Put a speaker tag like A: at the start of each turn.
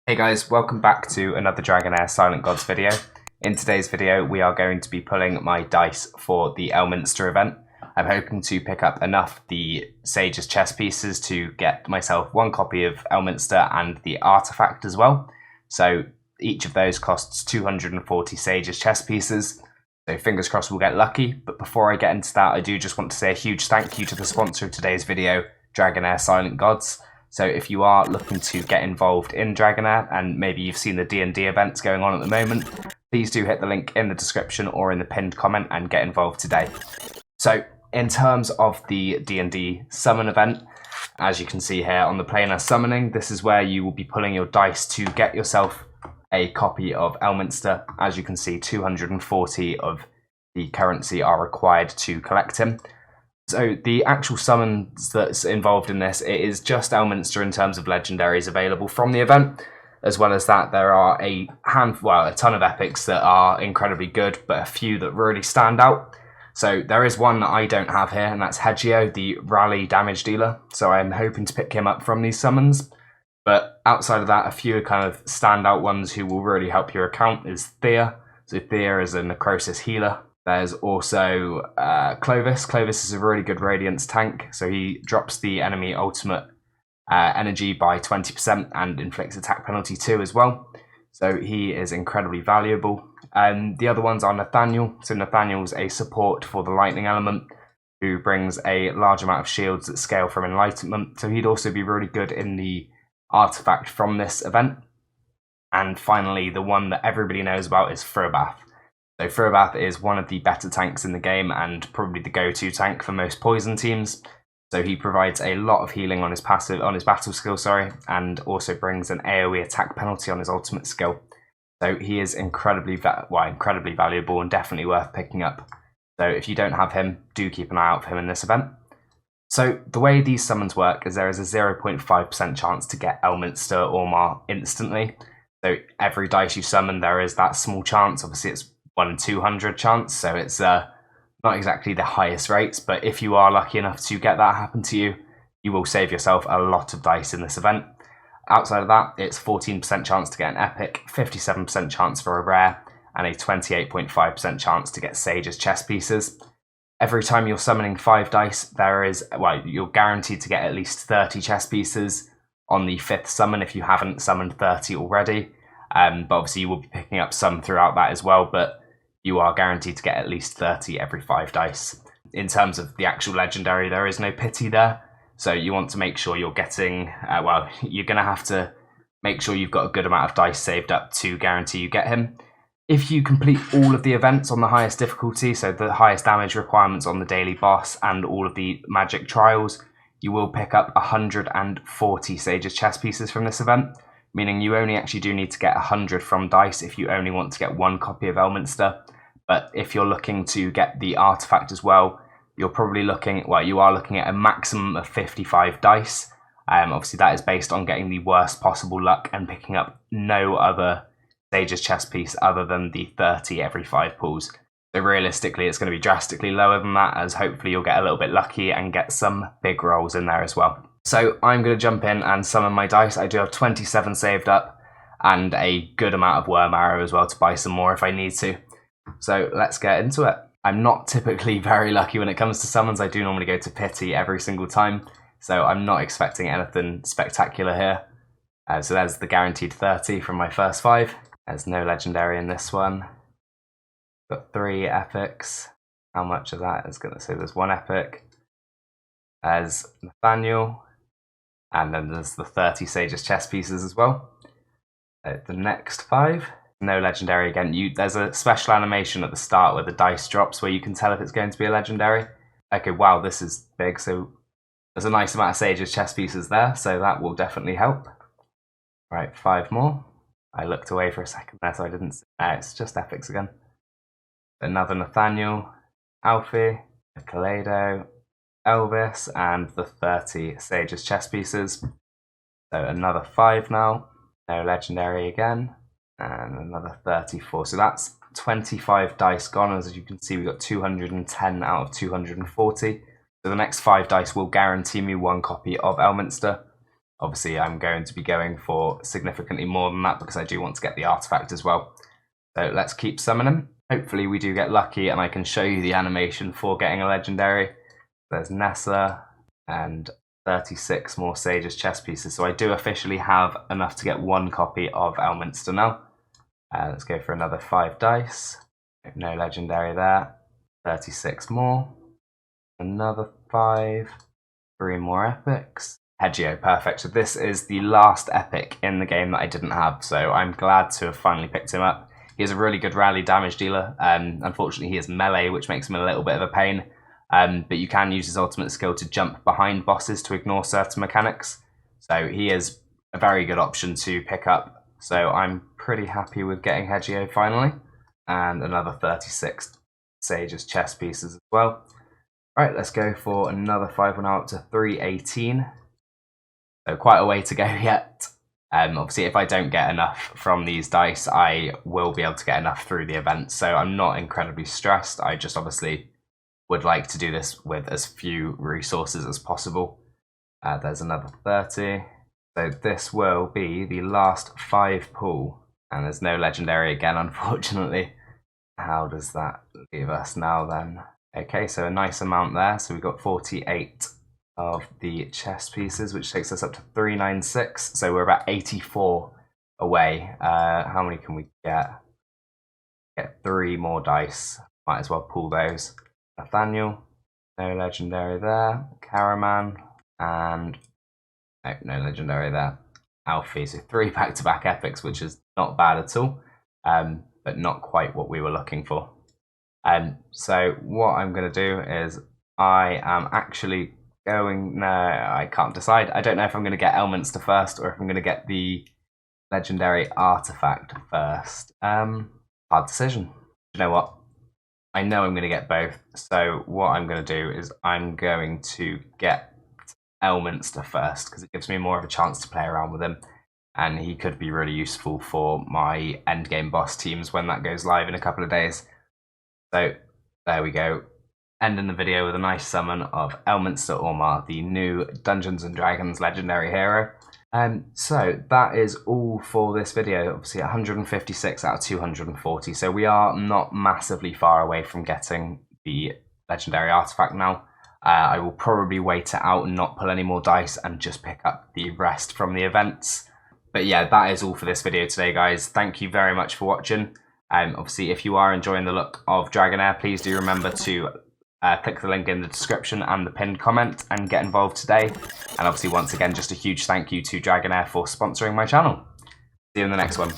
A: Hey guys, welcome back to another Dragonheir Silent Gods video. In today's video we are going to be pulling my dice for the Elminster event. I'm hoping to pick up enough the Sage's chess pieces to get myself one copy of Elminster and the artifact as well. So each of those costs 240 Sage's chess pieces. So fingers crossed we'll get lucky, but before I get into that I do just want to say a huge thank you to the sponsor of today's video, Dragonheir Silent Gods. So if you are looking to get involved in Dragonheir and maybe you've seen the D&D events going on at the moment, please do hit the link in the description or in the pinned comment and get involved today. So in terms of the D&D summon event, as you can see here on the planar summoning, this is where you will be pulling your dice to get yourself a copy of Elminster. As you can see, 240 of the currency are required to collect him. So the actual summons that's involved in this, it is just Elminster in terms of legendaries available from the event. As well as that, there are a ton of epics that are incredibly good, but a few that really stand out. So there is one that I don't have here, and that's Hedgeo, the rally damage dealer. So I'm hoping to pick him up from these summons. But outside of that, a few kind of standout ones who will really help your account is Thea. So Thea is a necrosis healer. There's also Clovis. Clovis is a really good Radiance tank, so he drops the enemy ultimate energy by 20% and inflicts attack penalty too as well. So he is incredibly valuable. The other ones are Nathaniel. So Nathaniel's a support for the lightning element who brings a large amount of shields that scale from enlightenment. So he'd also be really good in the artifact from this event. And finally, the one that everybody knows about is Frobath. So Frobath is one of the better tanks in the game and probably the go-to tank for most poison teams. So he provides a lot of healing on his battle skill, and also brings an AoE attack penalty on his ultimate skill. So he is incredibly valuable and definitely worth picking up. So if you don't have him, do keep an eye out for him in this event. So the way these summons work is there is a 0.5% chance to get Elminster or Aumar instantly. So every dice you summon, there is that small chance. Obviously it's 1 in 200 chance, so it's not exactly the highest rates, but if you are lucky enough to get that happen to you, you will save yourself a lot of dice in this event. Outside of that, it's 14% chance to get an epic, 57% chance for a rare, and a 28.5% chance to get Sage's chess pieces. Every time you're summoning 5 dice, you're guaranteed to get at least 30 chess pieces on the 5th summon if you haven't summoned 30 already. But obviously you will be picking up some throughout that as well, but you are guaranteed to get at least 30 every 5 dice. In terms of the actual legendary, there is no pity there. So you want to make sure you're getting, you're going to have to make sure you've got a good amount of dice saved up to guarantee you get him. If you complete all of the events on the highest difficulty, so the highest damage requirements on the daily boss and all of the magic trials, you will pick up 140 Sage's chess pieces from this event, meaning you only actually do need to get 100 from dice if you only want to get one copy of Elminster. But if you're looking to get the artifact as well, you're probably you are looking at a maximum of 55 dice. Obviously that is based on getting the worst possible luck and picking up no other Sage's chess piece other than the 30 every 5 pulls. So realistically it's going to be drastically lower than that, as hopefully you'll get a little bit lucky and get some big rolls in there as well. So I'm going to jump in and summon my dice. I do have 27 saved up and a good amount of worm arrow as well to buy some more if I need to. So let's get into it. I'm not typically very lucky when it comes to summons. I do normally go to pity every single time, so I'm not expecting anything spectacular here. So there's the guaranteed 30 from my first 5. There's no legendary in this one. Got 3 epics. How much of that is going to say there's 1 epic? There's Nathaniel. And then there's the 30 Sage's chess pieces as well. The next 5. No legendary again. There's a special animation at the start where the dice drops where you can tell if it's going to be a legendary. Okay, wow, this is big. So there's a nice amount of Sage's chess pieces there, so that will definitely help. Right, 5 more. I looked away for a second there, so I didn't see. It's just epics again. Another Nathaniel, Alfie, a Kaleido, Elvis, and the 30 Sage's chess pieces. So another 5 now. No legendary again. And another 34. So that's 25 dice gone. As you can see, we got 210 out of 240. So the next 5 dice will guarantee me 1 copy of Elminster. Obviously, I'm going to be going for significantly more than that because I do want to get the artifact as well. So let's keep summoning. Hopefully we do get lucky and I can show you the animation for getting a legendary. There's Nessa and 36 more Sage's chess pieces. So I do officially have enough to get 1 copy of Elminster now. Let's go for another 5 dice. No legendary there. 36 more. Another 5. 3 more epics. Hegio, perfect. So this is the last epic in the game that I didn't have. So I'm glad to have finally picked him up. He has a really good rally damage dealer. Unfortunately, he is melee, which makes him a little bit of a pain. But you can use his ultimate skill to jump behind bosses to ignore certain mechanics. So he is a very good option to pick up. So I'm pretty happy with getting Hegio finally. And another 36 Sage's chess pieces as well. Alright, let's go for another 5 one out to 318. So quite a way to go yet. Obviously, if I don't get enough from these dice, I will be able to get enough through the event. So I'm not incredibly stressed. I just obviously would like to do this with as few resources as possible. There's another 30. So this will be the last 5 pull. And there's no legendary again, unfortunately. How does that leave us now then? Okay, so a nice amount there. So we've got 48 of the chess pieces, which takes us up to 396. So we're about 84 away. How many can we get? Get 3 more dice. Might as well pull those. Nathaniel, no legendary there. Caraman, and no legendary there. Alfie, so 3 back-to-back epics, which is not bad at all, but not quite what we were looking for. So what I'm going to do is I am actually no, I can't decide. I don't know if I'm going to get Elminster first or if I'm going to get the legendary artifact first. Hard decision. You know what? I know I'm going to get both. So what I'm going to do is I'm going to get Elminster first because it gives me more of a chance to play around with him. And he could be really useful for my endgame boss teams when that goes live in a couple of days. So there we go. Ending the video with a nice summon of Elminster Aumar, the new Dungeons & Dragons legendary hero. So that is all for this video. Obviously 156 out of 240, so we are not massively far away from getting the legendary artifact now. I will probably wait it out and not pull any more dice and just pick up the rest from the events. But yeah, that is all for this video today, guys. Thank you very much for watching. Obviously, if you are enjoying the look of Dragonheir, please do remember to click the link in the description and the pinned comment and get involved today. And obviously, once again, just a huge thank you to Dragonheir for sponsoring my channel. See you in the next one.